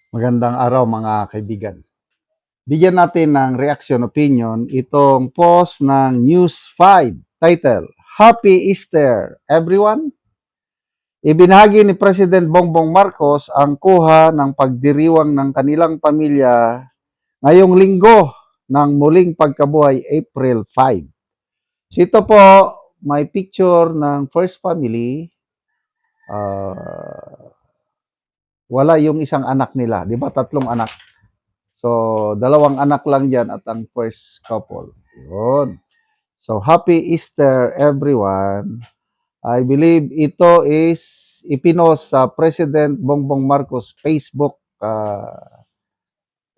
Magandang araw mga kaibigan. Bigyan natin ng reaction opinion itong post ng News 5, title, Happy Easter, Everyone? Ibinahagi ni President Bongbong Marcos ang kuha ng pagdiriwang ng kanilang pamilya ngayong linggo ng muling pagkabuhay April 5. So ito po, may picture ng first family. Wala yung isang anak nila, di ba? Tatlong anak. So, dalawang anak lang dyan at ang first couple. Yun. So, happy Easter everyone. I believe ito is ipinost sa President Bongbong Marcos Facebook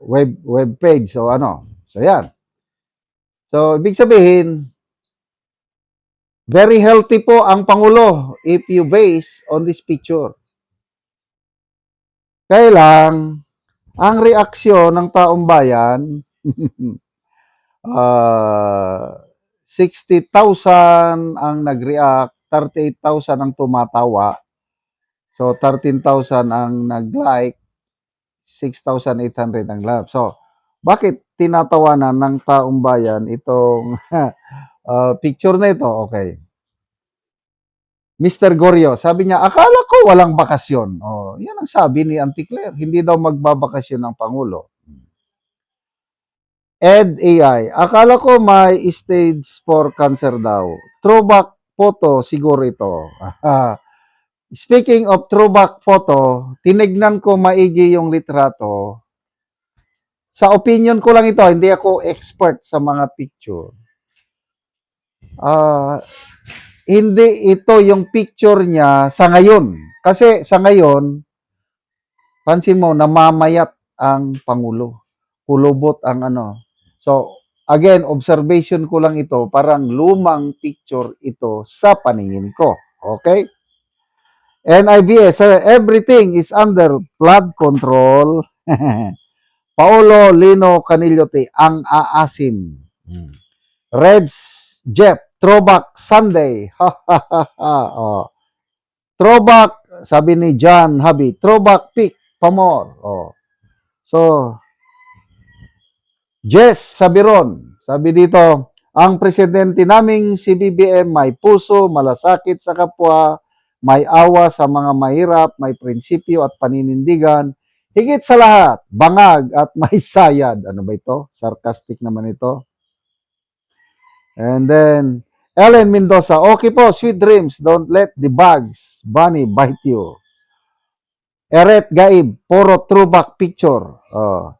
web page. So, So, yan. So, ibig sabihin, very healthy po ang Pangulo if you base on this picture. Kaya lang, ang reaksyon ng taong bayan, 60,000 ang nag-react, 38,000 ang tumatawa. So, 13,000 ang nag-like, 6,800 ang love. So, bakit tinatawanan ng taong bayan itong picture na ito? Okay. Mr. Goryo, sabi niya, akala ko walang bakasyon. Oh, yan ang sabi ni Auntie Claire. Hindi daw magbabakasyon ng Pangulo. Ed AI, akala ko may stage 4 cancer daw. Throwback photo siguro ito. Speaking of throwback photo, tinignan ko maigi yung litrato. Sa opinion ko lang ito, hindi ako expert sa mga picture. Hindi ito yung picture niya sa ngayon. Kasi sa ngayon, pansin mo, namamayat ang Pangulo. Kulubot ang So, again, observation ko lang ito, parang lumang picture ito sa paningin ko. Okay? NIVS, sir, everything is under flood control. Paolo Lino Canillote, ang aasim. Reds, Jeff, throwback Sunday. Oh. Throwback, sabi ni John Habi, throwback pick, pamor. Oh. So, Jess Sabiron, sabi dito, ang presidente naming si BBM may puso, malasakit sa kapwa, may awa sa mga mahirap, may prinsipyo at paninindigan, higit sa lahat, bangag at may sayad. Ano ba ito? Sarcastic naman ito. And then, Ellen Mendoza, okay po, sweet dreams, don't let the bugs, bunny, bite you. Eret Gaib, puro throwback picture. Oh.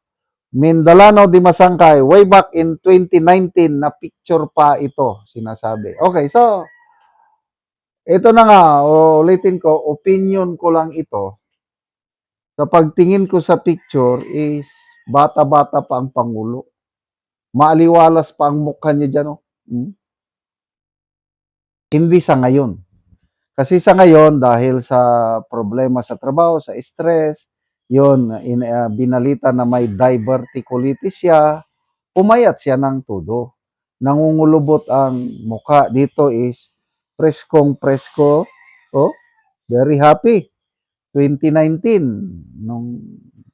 Mindalano di Masangkay, way back in 2019 na picture pa ito, sinasabi. Okay, so, ito na nga, ulitin ko, opinion ko lang ito. Sa pagtingin ko sa picture is, bata-bata pa ang Pangulo. Maaliwalas pa ang mukha niya dyan. Hindi sa ngayon. Kasi sa ngayon, dahil sa problema sa trabaho, sa stress, yun, binalita na may diverticulitis siya, pumayat siya ng todo. Nangungulubot ang muka dito is preskong presko. Oh, very happy. 2019, nung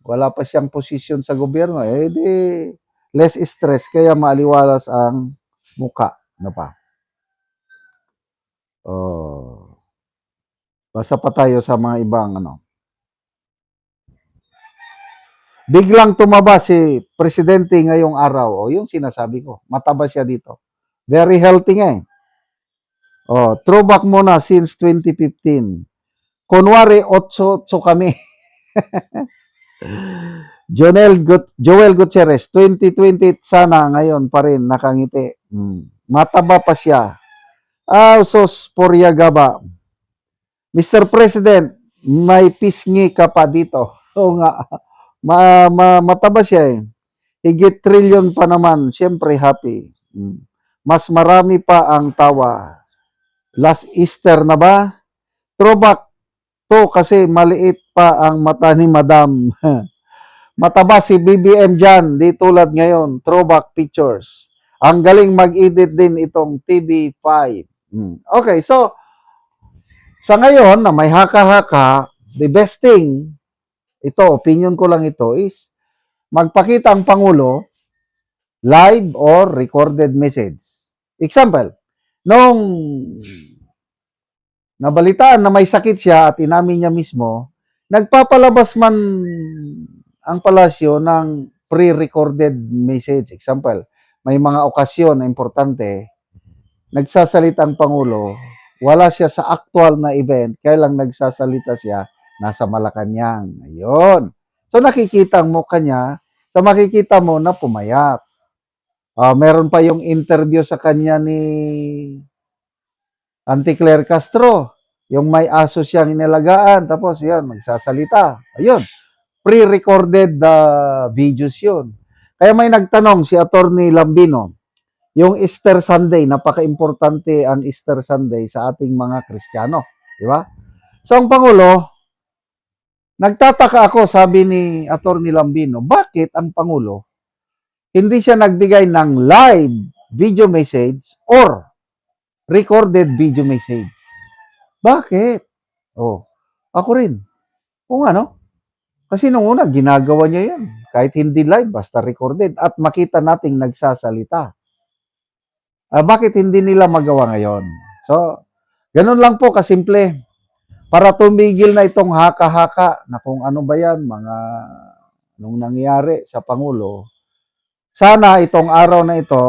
wala pa siyang posisyon sa gobyerno, di less stress, kaya maaliwalas ang muka. Ano pa? Oh, basta pa tayo sa mga ibang Biglang tumaba si presidente ngayong araw. O, yung sinasabi ko. Mataba siya dito. Very healthy nga eh. O, throwback muna since 2015. Kunwari, 8 kami. Joel Gutierrez, 2020 sana ngayon pa rin nakangiti. Mataba pa siya. Sos Poryagaba. Mr. President, may pisngi ka pa dito. Oo nga. Mataba siya eh. Higit trillion pa naman, siyempre happy. Mas marami pa ang tawa. Last Easter na ba? Throwback to kasi maliit pa ang mata ni Madam. Mataba si BBM dyan, di tulad ngayon. Throwback pictures. Ang galing mag-edit din itong TV5. Okay, so sa ngayon na may haka-haka, the best thing, ito, opinion ko lang ito, is magpakita ang Pangulo live or recorded message. Example, nung nabalitaan na may sakit siya at inamin niya mismo, nagpapalabas man ang palasyo ng pre-recorded message. Example, may mga okasyon na importante, nagsasalita ang Pangulo, wala siya sa actual na event, kaya lang nagsasalita siya, nasa Malacanang. Ayun. So nakikita mo kanya, so makikita mo na pumayat. Meron pa yung interview sa kanya ni Auntie Claire Castro, yung may aso siyang inalagaan, tapos yan, magsasalita. Ayun, pre-recorded videos yun. Kaya may nagtanong si Attorney Lambino, yung Easter Sunday, napaka-importante ang Easter Sunday sa ating mga Kristiyano. Di ba? So ang Pangulo, nagtataka ako, sabi ni Attorney Lambino, bakit ang Pangulo hindi siya nagbigay ng live video message or recorded video message? Bakit? Oh, ako rin. Kung ano, kasi nung una, ginagawa niya yan. Kahit hindi live, basta recorded. At makita nating nagsasalita. Bakit hindi nila magawa ngayon? So, ganun lang po kasimple. Para tumigil na itong haka-haka na kung ano ba yan, mga nung nangyari sa Pangulo. Sana itong araw na ito,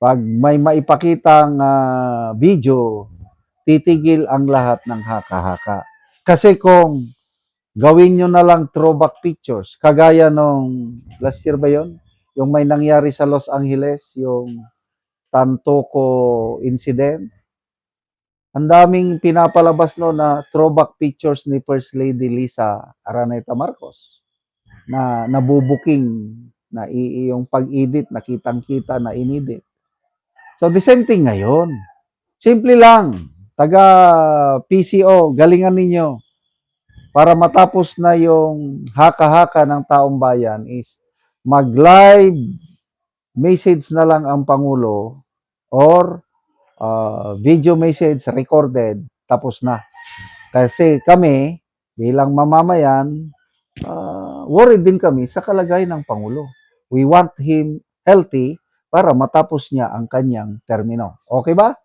pag may maipakitang video, titigil ang lahat ng haka-haka. Kasi kung gawin nyo na lang throwback pictures, kagaya nung last year ba yon, yung may nangyari sa Los Angeles, yung Tantoco incident, ang daming pinapalabas no na throwback pictures ni First Lady Lisa Araneta Marcos na nabubuking, na yung pag-edit, nakitang-kita na inedit. So the same thing ngayon. Simple lang, taga PCO, galingan ninyo para matapos na yung haka-haka ng taong bayan is mag-live message na lang ang Pangulo or video message recorded, tapos na. Kasi kami, bilang mamamayan, worried din kami sa kalagayan ng Pangulo. We want him healthy para matapos niya ang kanyang termino. Okay ba?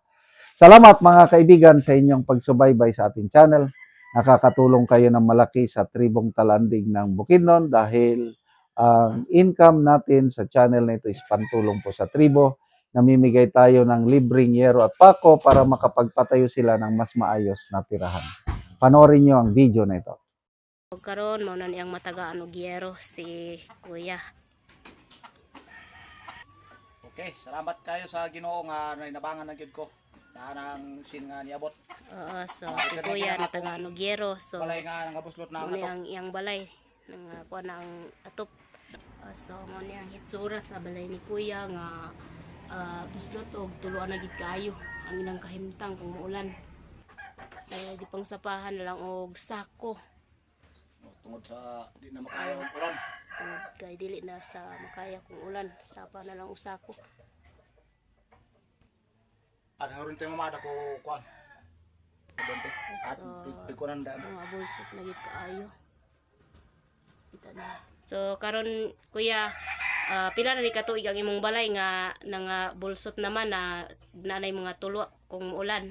Salamat mga kaibigan sa inyong pagsubaybay sa ating channel. Nakakatulong kayo ng malaki sa tribong talanding ng Bukidnon dahil ang income natin sa channel na ito is pantulong po sa tribo. Namimigay tayo ng libreng yero at pako para makapagpatayo sila ng mas maayos na tirahan. Panoorin nyo ang video na ito. Karon mao na niyang matagaan og yero si Kuya. Okay, salamat kayo sa Ginoo nga nainabangan na gyud ko. Nang sin nga niabot. So si Kuya natagaan og yero. So Balay nga nangabuslot na mao ako. ang iyang balay nang kuha na ang atop. So mao ni ang hitsura sa balay ni Kuya nga buslot og tuluan na gid kaayo ang ilang kahimtang kung muulan. So di pang sapahan na lang og sako. Tungod sa di na makaya ang ulan. Kay dili na sa makaya kung ulan, sapa na lang og sako. At haron tayo mamada ko kuan. Dente. At ikunan da. Mga bulsot na gid kaayo. Kita na. So karon Kuya, pila na ni katuig ang imong balay nga bulsot naman na nanay mga tulo kung ulan.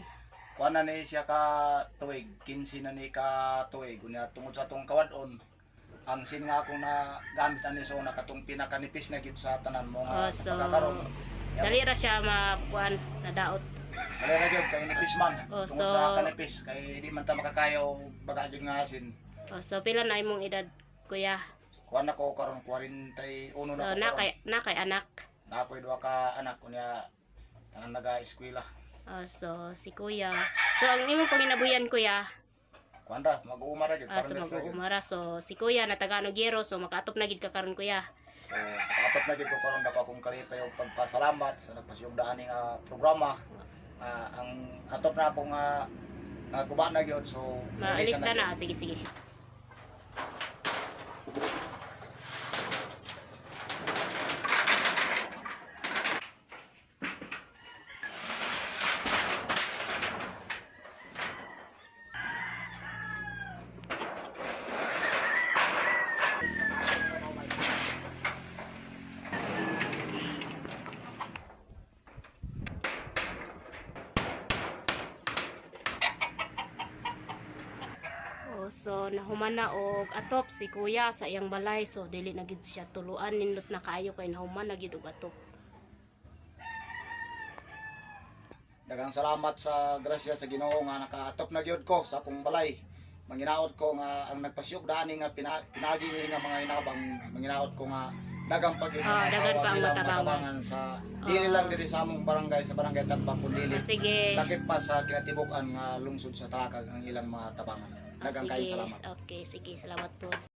Kuan na ni siya ka tuig, 15 na ni ka tuig. Unya tungod sa tong kawadon, ang sin nga akong na gamit ani so na katong pinakanipis na gyud sa tanan mo nga So pagkakaroon. dali ra siya makuan na daot. Dali ra gyud kay nipis man. Tungod So sa kanipis kay di man ta makakayo baga gyud nga asin. so pila na imong edad Kuya? Kuan ako karon 41 So na ko. na kay anak. Na ako'y duha ka anak kunya tangan naga-eskwela. So si Kuya. So ang imong panginabuhian Kuya, Kuan ra mag-uuma ra gyud so mag-uumara. So si Kuya natagaan og yero, so makaatop na gid ka karon Kuya. So atop na gyud ko karon dako akong kalipay og pagpasalamat sa nagpasyugdaan ning programa. Ang atop na ako nga naguba na gyud so Maalis na. Sige. So nahuman na og atop si kuya sa iyang balay, so dili na gid siya tuluan, nindot na kaayo kay nahuman na gid og atop. Daghang salamat sa grasya sa Ginoo nga nakaatop na gyud ko sa akong balay. Manginaot ko nga ang nagpasyok dani nga pinagi ni nga mga hinabang, manginaot ko nga dagang pag dagan pa ang matabangan sa dili lang diri sa among barangay, sa barangay Tagbang kundi Sige. lakip pa sa kinatibukan nga lungsod sa Tarakag ang ilang mga tabangan. Dagang kayo Sige. salamat. Okay, sige, salamat po.